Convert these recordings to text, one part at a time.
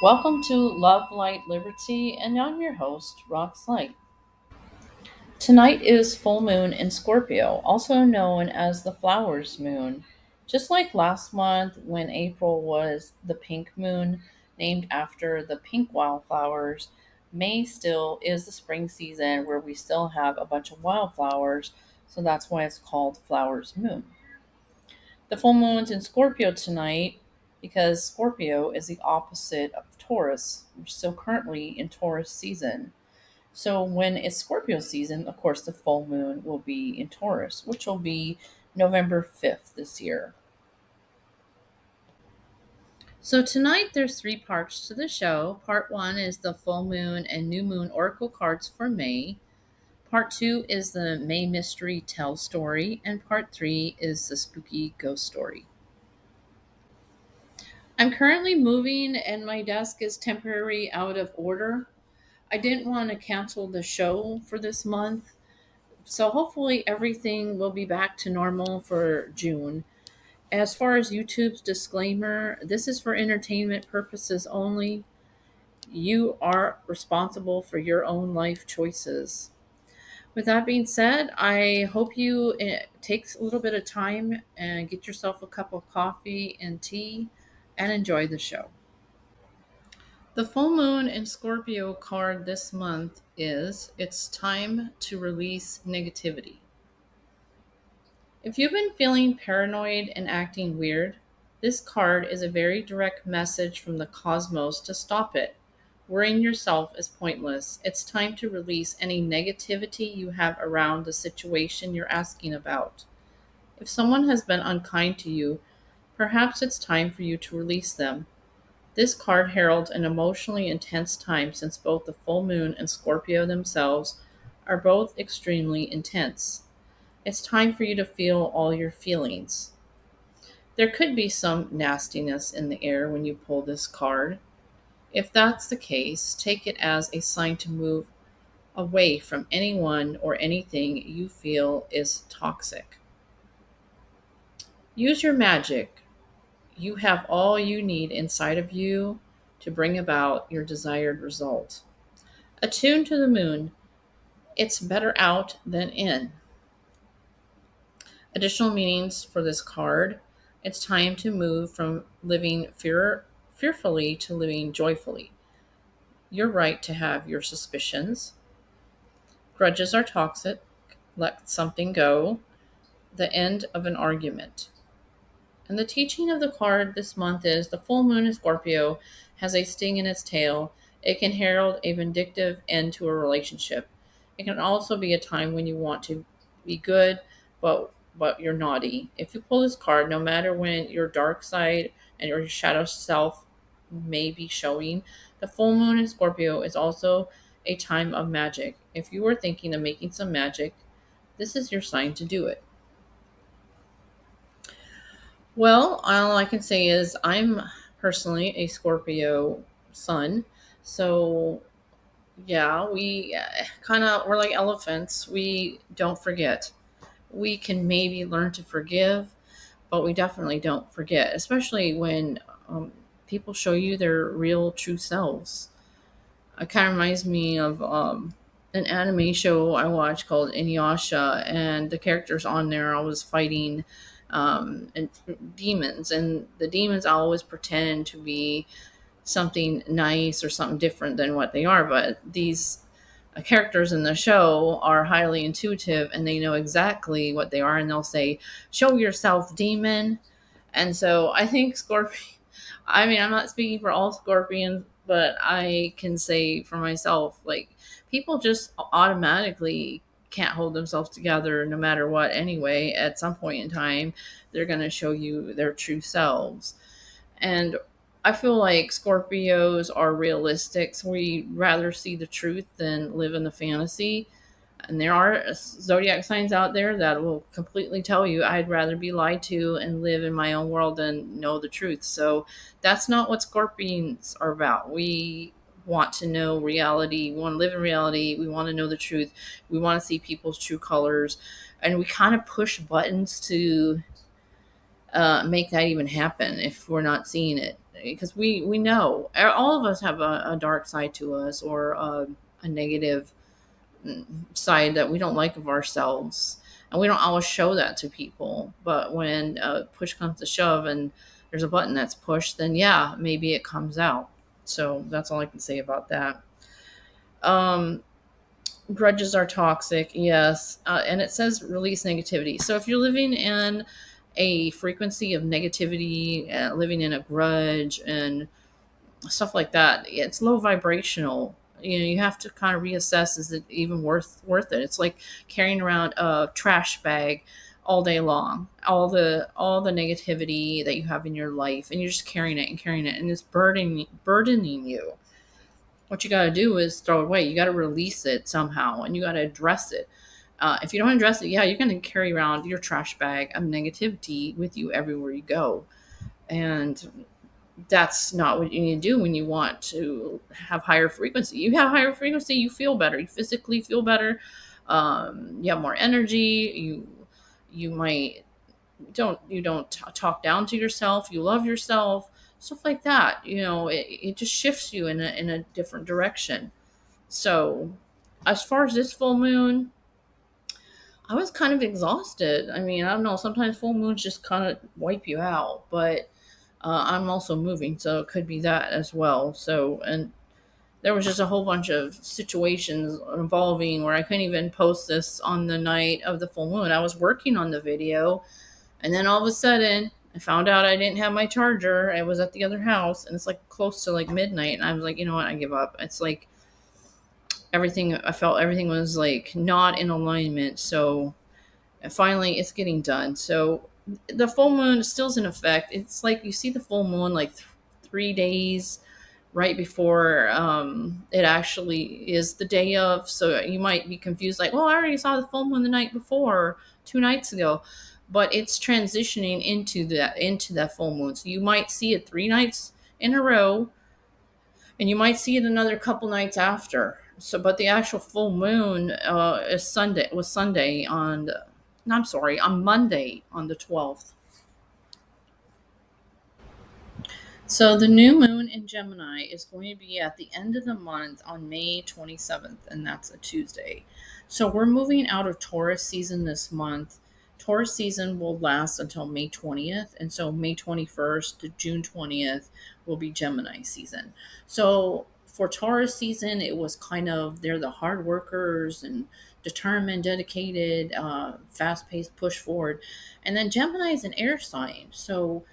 Welcome to Love, Light, Liberty, and I'm your host, Rox Light. Tonight is full moon in Scorpio, also known as the flowers moon. Just like last month when April was the pink moon, named after the pink wildflowers, May still is the spring season where we still have a bunch of wildflowers, so that's why it's called flowers moon. The full moon's in Scorpio tonight because Scorpio is the opposite of Taurus. We're still currently in Taurus season. So when it's Scorpio season, of course, the full moon will be in Taurus, which will be November 5th this year. So tonight there's three parts to the show. Part one is the full moon and new moon oracle cards for May. Part two is the May mystery tell story, and part three is the spooky ghost story. I'm currently moving and my desk is temporarily out of order. I didn't want to cancel the show for this month, so hopefully everything will be back to normal for June. As far as YouTube's disclaimer, this is for entertainment purposes only. You are responsible for your own life choices. With that being said, I hope you take a little bit of time and get yourself a cup of coffee and tea and enjoy the show. The full moon in Scorpio card this month is It's Time to Release Negativity. If you've been feeling paranoid and acting weird, this card is a very direct message from the cosmos to stop it. Worrying yourself is pointless. It's time to release any negativity you have around the situation you're asking about. If someone has been unkind to you, perhaps it's time for you to release them. This card heralds an emotionally intense time since both the full moon and Scorpio themselves are both extremely intense. It's time for you to feel all your feelings. There could be some nastiness in the air when you pull this card. If that's the case, take it as a sign to move away from anyone or anything you feel is toxic. Use your magic. You have all you need inside of you to bring about your desired result. Attune to the moon. It's better out than in. Additional meanings for this card. It's time to move from living fearfully to living joyfully. You're right to have your suspicions. Grudges are toxic. Let something go. The end of an argument. And the teaching of the card this month is the full moon in Scorpio has a sting in its tail. It can herald a vindictive end to a relationship. It can also be a time when you want to be good, but you're naughty. If you pull this card, no matter when your dark side and your shadow self may be showing, the full moon in Scorpio is also a time of magic. If you are thinking of making some magic, this is your sign to do it. Well, all I can say is I'm personally a Scorpio sun. So, yeah, we kind of, we're like elephants. We don't forget. We can maybe learn to forgive, but we definitely don't forget, especially when people show you their real, true selves. It kind of reminds me of an anime show I watched called Inuyasha, and the characters on there always fighting and demons, and the demons always pretend to be something nice or something different than what they are. But these characters in the show are highly intuitive, and they know exactly what they are, and they'll say, "Show yourself, demon." And so I think Scorpion. I mean, I'm not speaking for all scorpions, but I can say for myself, like, people just automatically can't hold themselves together no matter what anyway. At some point in time, they're going to show you their true selves. And I feel like Scorpios are realistic. So we rather see the truth than live in the fantasy. And there are zodiac signs out there that will completely tell you I'd rather be lied to and live in my own world than know the truth. So that's not what scorpions are about. We want to know reality. We want to live in reality. We want to know the truth. We want to see people's true colors. And we kind of push buttons to make that even happen if we're not seeing it. because we know all of us have a dark side to us, or a negative side that we don't like of ourselves, and we don't always show that to people. But when push comes to shove and there's a button that's pushed, then yeah, maybe it comes out. So that's all I can say about that. um Grudges are toxic, yes. And it says release negativity. So if you're living in a frequency of negativity, living in a grudge and stuff like that, it's low vibrational. You have to kind of reassess, is it even worth it? It's like carrying around a trash bag all day long, all the negativity that you have in your life, and you're just carrying it and carrying it, and it's burdening you. What you got to do is throw it away. You got to release it somehow, and you got to address it. If you don't address it, yeah, you're going to carry around your trash bag of negativity with you everywhere you go. And that's not what you need to do when you want to have higher frequency. You have higher frequency, you feel better. You physically feel better. You have more energy. You might don't talk down to yourself. You love yourself, stuff like that. It just shifts you in a different direction. So as far as this full moon, I was kind of exhausted. I mean, I don't know, sometimes full moons just kind of wipe you out. But I'm also moving, so it could be that as well. So, and there was just a whole bunch of situations involving where I couldn't even post this on the night of the full moon. I was working on the video, and then all of a sudden, I found out I didn't have my charger. I was at the other house, and it's like close to like midnight. And I was like, you know what? I give up. It's like everything, I felt everything was like not in alignment. So finally, it's getting done. So the full moon still is in effect. It's like you see the full moon like 3 days right before it actually is the day of. So you might be confused, like, well, I already saw the full moon the night before, 2 nights ago. But it's transitioning into that full moon. So you might see it 3 nights in a row, and you might see it another couple nights after. So, but the actual full moon is Sunday. Was Sunday on the, no, I'm sorry, on Monday on the 12th. So the new moon in Gemini is going to be at the end of the month on May 27th, and that's a Tuesday. So we're moving out of Taurus season this month. Taurus season will last until May 20th, and so May 21st to June 20th will be Gemini season. So for Taurus season, it was kind of, they're the hard workers and determined, dedicated, fast paced, push forward. And then Gemini is an air sign. So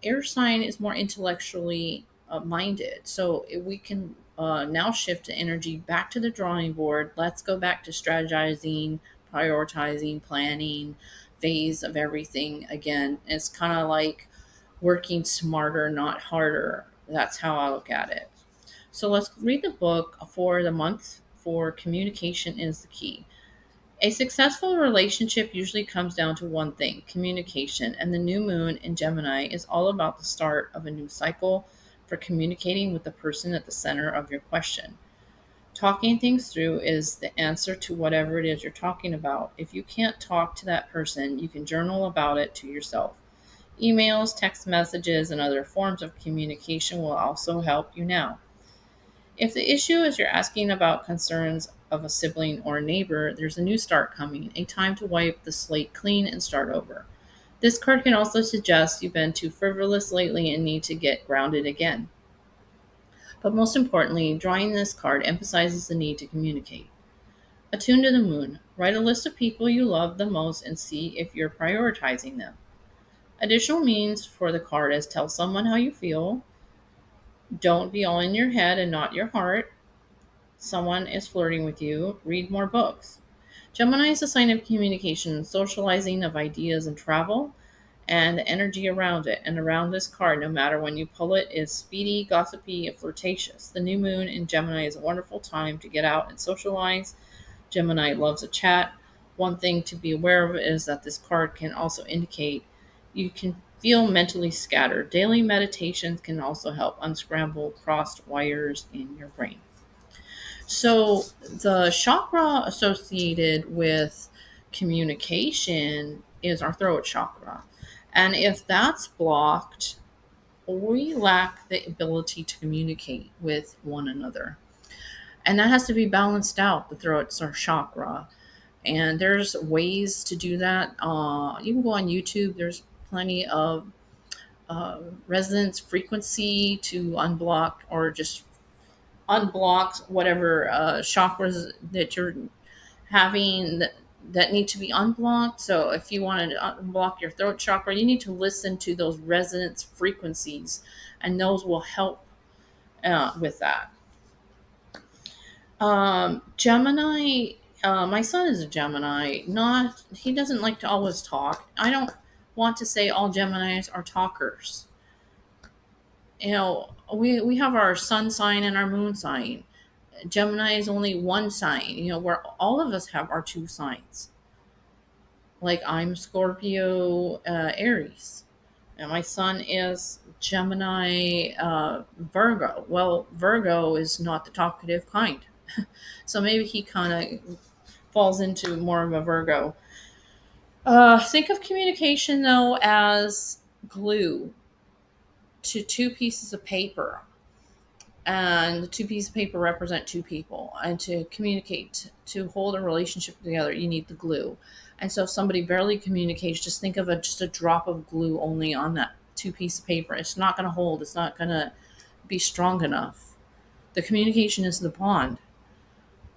air sign is more intellectually minded. So if we can now shift the energy back to the drawing board. Let's go back to strategizing, prioritizing, planning phase of everything again. It's kind of like working smarter, not harder. That's how I look at it. So let's read the book for the month for communication is the key. A successful relationship usually comes down to one thing: communication, and the new moon in Gemini is all about the start of a new cycle for communicating with the person at the center of your question. Talking things through is the answer to whatever it is you're talking about. If you can't talk to that person, you can journal about it to yourself. Emails, text messages, and other forms of communication will also help you now. If the issue is you're asking about concerns of a sibling or a neighbor, there's a new start coming, a time to wipe the slate clean and start over. This card can also suggest you've been too frivolous lately and need to get grounded again. But most importantly, drawing this card emphasizes the need to communicate. Attune to the moon. Write a list of people you love the most and see if you're prioritizing them. Additional means for the card is tell someone how you feel. Don't be all in your head and not your heart. Someone is flirting with you. Read more books. Gemini is a sign of communication, socializing of ideas and travel, and the energy around it. And around this card, no matter when you pull it, is speedy, gossipy, and flirtatious. The new moon in Gemini is a wonderful time to get out and socialize. Gemini loves a chat. One thing to be aware of is that this card can also indicate you can feel mentally scattered. Daily meditations can also help unscramble crossed wires in your brain. So the chakra associated with communication is our throat chakra. And if that's blocked, we lack the ability to communicate with one another. And that has to be balanced out. The throat's our chakra. And there's ways to do that. You can go on YouTube. There's plenty of resonance frequency to unblock or just unblock whatever chakras that you're having that need to be unblocked. So if you want to unblock your throat chakra, you need to listen to those resonance frequencies, and those will help with that. Gemini. My son is a Gemini. Not he doesn't like to always talk. I don't want to say all Geminis are talkers. We have our sun sign and our moon sign. Gemini is only one sign. Where all of us have our two signs. Like I'm Scorpio, Aries, and my son is Gemini, Virgo. Well, Virgo is not the talkative kind, so maybe he kind of falls into more of a Virgo. Think of communication though as glue to two pieces of paper, and the two pieces of paper represent two people. And to communicate, to hold a relationship together, you need the glue. And so if somebody barely communicates, just think of just a drop of glue only on that two piece of paper. It's not going to hold. It's not going to be strong enough. The communication is the bond,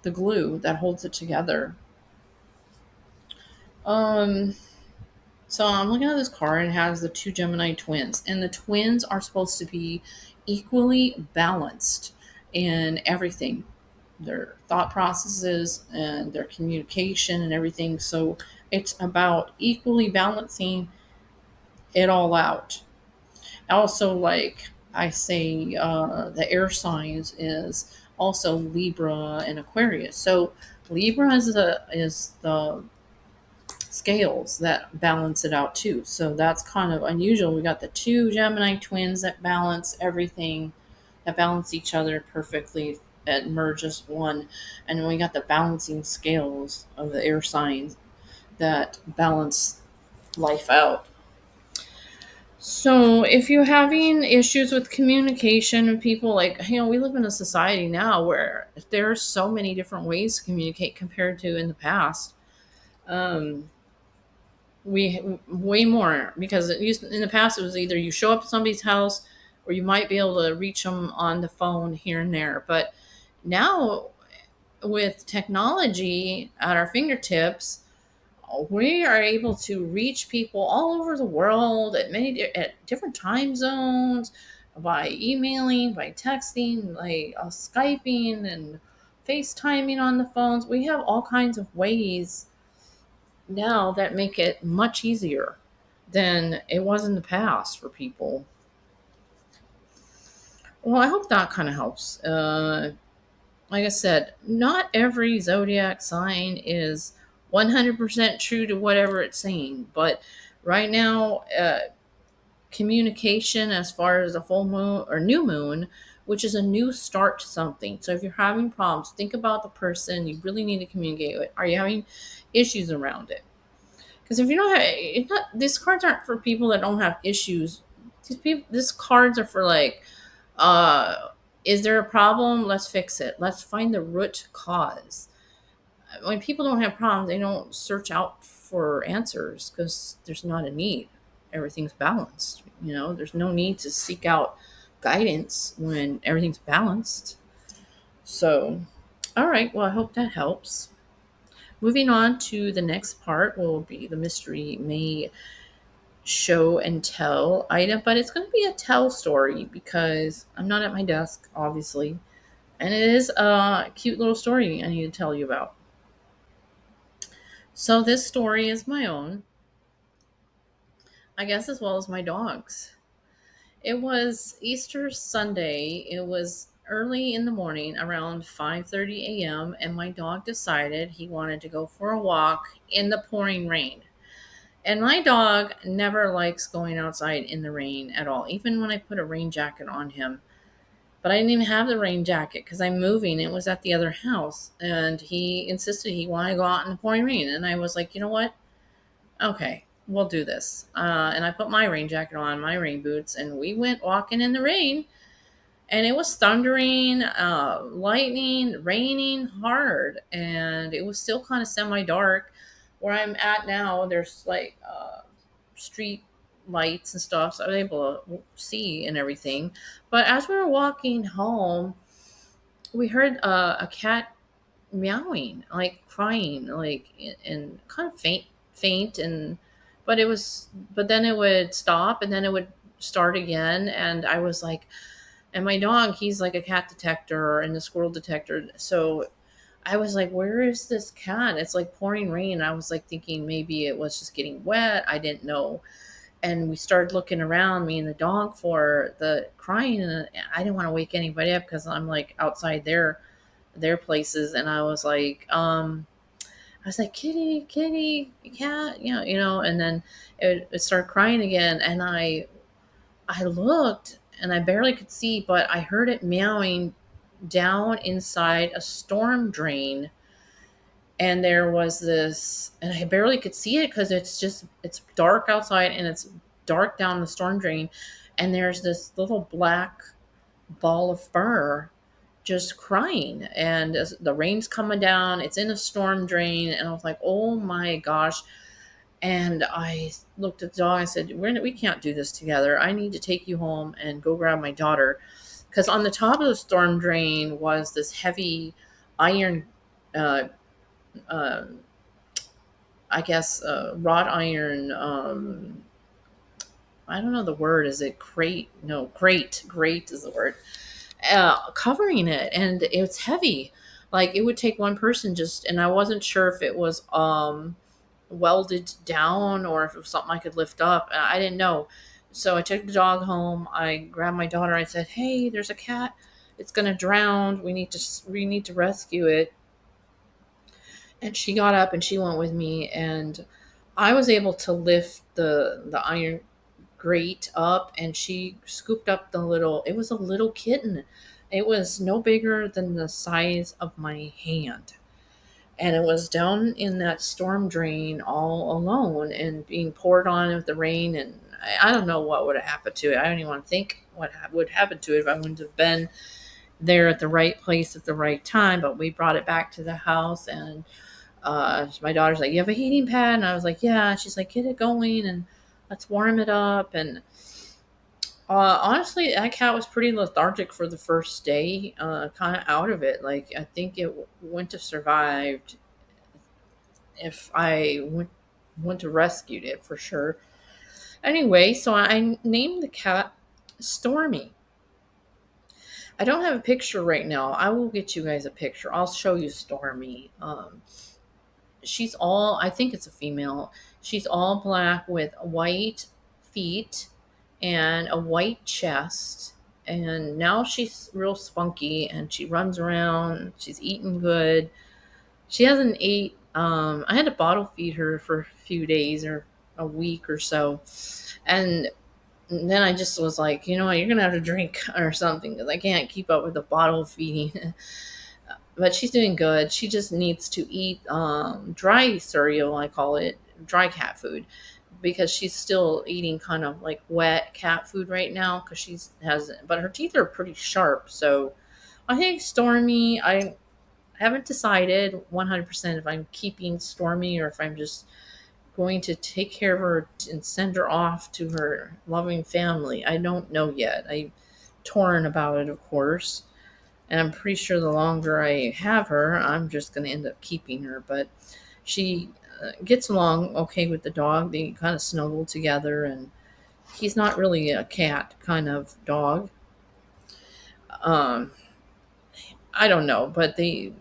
the glue that holds it together. Um, so I'm looking at this card, and it has the two Gemini twins, and the twins are supposed to be equally balanced in everything, their thought processes and their communication and everything. So it's about equally balancing it all out. Also, like I say, the air signs is also Libra and Aquarius. So Libra is the scales that balance it out too. So that's kind of unusual. We got the two Gemini twins that balance everything, that balance each other perfectly, that merge as one. And then we got the balancing scales of the air signs that balance life out. So if you're having issues with communication and people, like, we live in a society now where there are so many different ways to communicate compared to in the past. Um, we way more, because in the past it was either you show up at somebody's house or you might be able to reach them on the phone here and there. But now, with technology at our fingertips, we are able to reach people all over the world at different time zones, by emailing, by texting, by skyping and facetiming on the phones. We have all kinds of ways now that make it much easier than it was in the past for people. Well, I hope that kind of helps. Like I said, not every zodiac sign is 100% true to whatever it's saying, but right now, communication as far as a full moon or new moon, which is a new start to something. So if you're having problems, think about the person you really need to communicate with. Are you having issues around it? Because if you don't have, it's not, these cards aren't for people that don't have issues. These cards are for like, uh, is there a problem? Let's fix it. Let's find the root cause. When people don't have problems, they don't search out for answers because there's not a need. Everything's balanced. There's no need to seek out guidance when everything's balanced. So, all right. Well, I hope that helps. Moving on to the next part will be the mystery may show and tell item, but it's going to be a tell story because I'm not at my desk, obviously, and it is a cute little story I need to tell you about. So this story is my own, I guess, as well as my dog's. It was Easter Sunday. It was early in the morning, around 5:30 a.m., and my dog decided he wanted to go for a walk in the pouring rain. And my dog never likes going outside in the rain at all, even when I put a rain jacket on him. But I didn't even have the rain jacket because I'm moving. It was at the other house. And he insisted he wanted to go out in the pouring rain. And I was like, you know what? Okay. we'll do this. And I put my rain jacket on, my rain boots, and we went walking in the rain. And it was thundering, lightning, raining hard, and it was still kind of semi dark. Where I'm at now, there's like street lights and stuff, so I was able to see and everything. But as we were walking home, we heard a cat meowing, like crying, like and kind of faint, and but it was, but then it would stop, and then it would start again, and I was like, and my dog, he's like a cat detector and a squirrel detector, so I was like, where is this cat? It's like pouring rain. I was like thinking maybe it was just getting wet. I didn't know. And we started looking around, me and the dog, for the crying, and I didn't want to wake anybody up because I'm like outside their places, and I was like, kitty, kitty, cat, and then it started crying again, and I looked and I barely could see, but I heard it meowing down inside a storm drain. And there was this, and I barely could see it because it's dark outside and it's dark down the storm drain. And there's this little black ball of fur just crying. And as the rain's coming down, it's in a storm drain. And I was like, oh my gosh. And I looked at the dog. I said, we can't do this together. I need to take you home and go grab my daughter. Because on the top of the storm drain was this heavy iron, uh, uh, I guess, wrought iron. I don't know the word. Is it crate? No, grate. Grate is the word. Covering it. And it's heavy. Like it would take one person just, and I wasn't sure if it was welded down or if it was something I could lift up. I didn't know. So I took the dog home. I grabbed my daughter. I said, "Hey, there's a cat. It's going to drown. We need to rescue it." And she got up and she went with me, and I was able to lift the iron grate up, and she scooped up the little, it was a little kitten. It was no bigger than the size of my hand, and it was down in that storm drain all alone and being poured on with the rain. And I don't know what would have happened to it. I don't even want to think what would happen to it if I wouldn't have been there at the right place at the right time. But we brought it back to the house, and my daughter's like, you have a heating pad? And I was like, yeah. She's like, get it going and let's warm it up. And honestly, that cat was pretty lethargic for the first day, kind of out of it. Like, I think it wouldn't have survived if I went to rescued it for sure. Anyway, so I named the cat Stormy. I don't have a picture right now. I will get you guys a picture. I'll show you Stormy. She's all, I think it's a female. She's all black with white feet and a white chest. And now she's real spunky and she runs around. She's eating good. She hasn't ate. I had to bottle feed her for a few days or a week or so, and then I just was like, you know what, you're gonna have to drink or something because I can't keep up with the bottle feeding. But she's doing good. She just needs to eat dry cereal. I call it dry cat food because she's still eating kind of like wet cat food right now because she's has. But her teeth are pretty sharp, so I think Stormy. I haven't decided 100% if I'm keeping Stormy or if I'm just going to take care of her and send her off to her loving family. I don't know yet. I'm torn about it, of course. And I'm pretty sure the longer I have her, I'm just going to end up keeping her. But she gets along okay with the dog. They kind of snuggle together, and he's not really a cat kind of dog. Um, I don't know, but they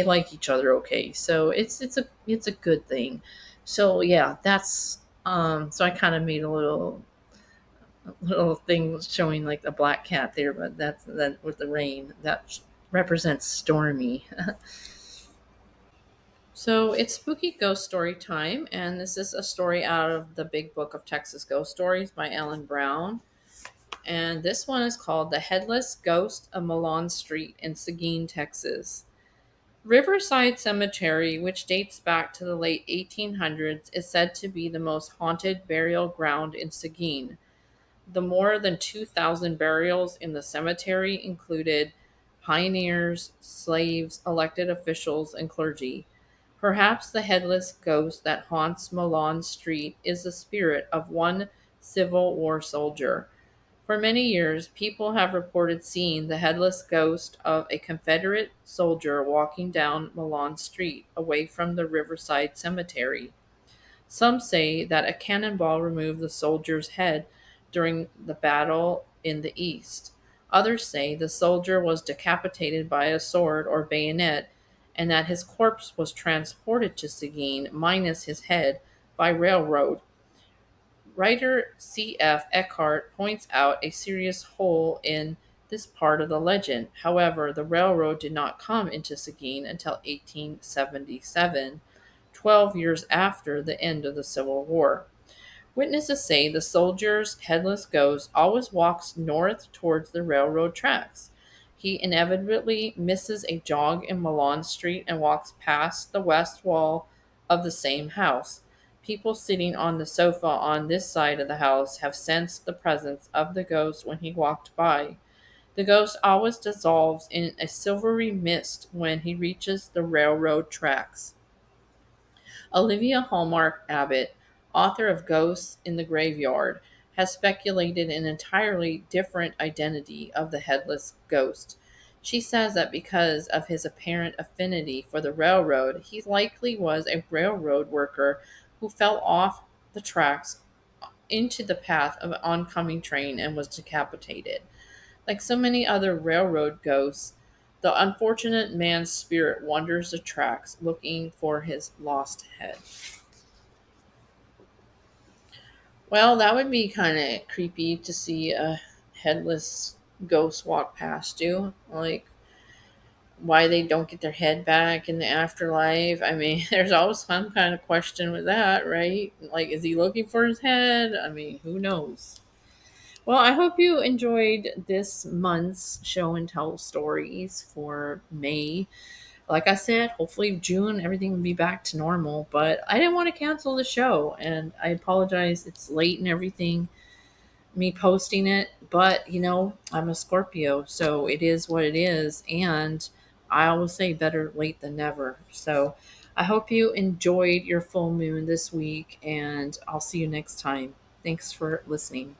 like each other okay. So it's a good thing. So yeah, that's so I kind of made a little thing showing like a black cat there, but that's that with the rain that represents Stormy. So it's spooky ghost story time, and this is a story out of the Big Book of Texas Ghost Stories by Ellen Brown. And this one is called The Headless Ghost of Malone Street in Seguin, Texas. Riverside Cemetery, which dates back to the late 1800s, is said to be the most haunted burial ground in Seguin. The more than 2,000 burials in the cemetery included pioneers, slaves, elected officials, and clergy. Perhaps the headless ghost that haunts Milan Street is the spirit of one Civil War soldier. For many years, people have reported seeing the headless ghost of a Confederate soldier walking down Milan Street away from the Riverside Cemetery. Some say that a cannonball removed the soldier's head during the battle in the East. Others say the soldier was decapitated by a sword or bayonet and that his corpse was transported to Seguin, minus his head, by railroad. Writer C.F. Eckhart points out a serious hole in this part of the legend. However, the railroad did not come into Seguin until 1877, 12 years after the end of the Civil War. Witnesses say the soldier's headless ghost always walks north towards the railroad tracks. He inevitably misses a jog in Milan Street and walks past the west wall of the same house. People sitting on the sofa on this side of the house have sensed the presence of the ghost when he walked by. The ghost always dissolves in a silvery mist when he reaches the railroad tracks. Olivia Hallmark Abbott, author of Ghosts in the Graveyard, has speculated an entirely different identity of the headless ghost. She says that because of his apparent affinity for the railroad, he likely was a railroad worker who fell off the tracks into the path of an oncoming train and was decapitated. Like so many other railroad ghosts, the unfortunate man's spirit wanders the tracks looking for his lost head. Well, that would be kind of creepy to see a headless ghost walk past you. Like, why they don't get their head back in the afterlife. I mean, there's always some kind of question with that, right? Like, is he looking for his head? I mean, who knows? Well, I hope you enjoyed this month's show and tell stories for May. Like I said, hopefully June everything will be back to normal, but I didn't want to cancel the show and I apologize. It's late and everything, me posting it, but I'm a Scorpio, so it is what it is, and I always say better late than never. So I hope you enjoyed your full moon this week and I'll see you next time. Thanks for listening.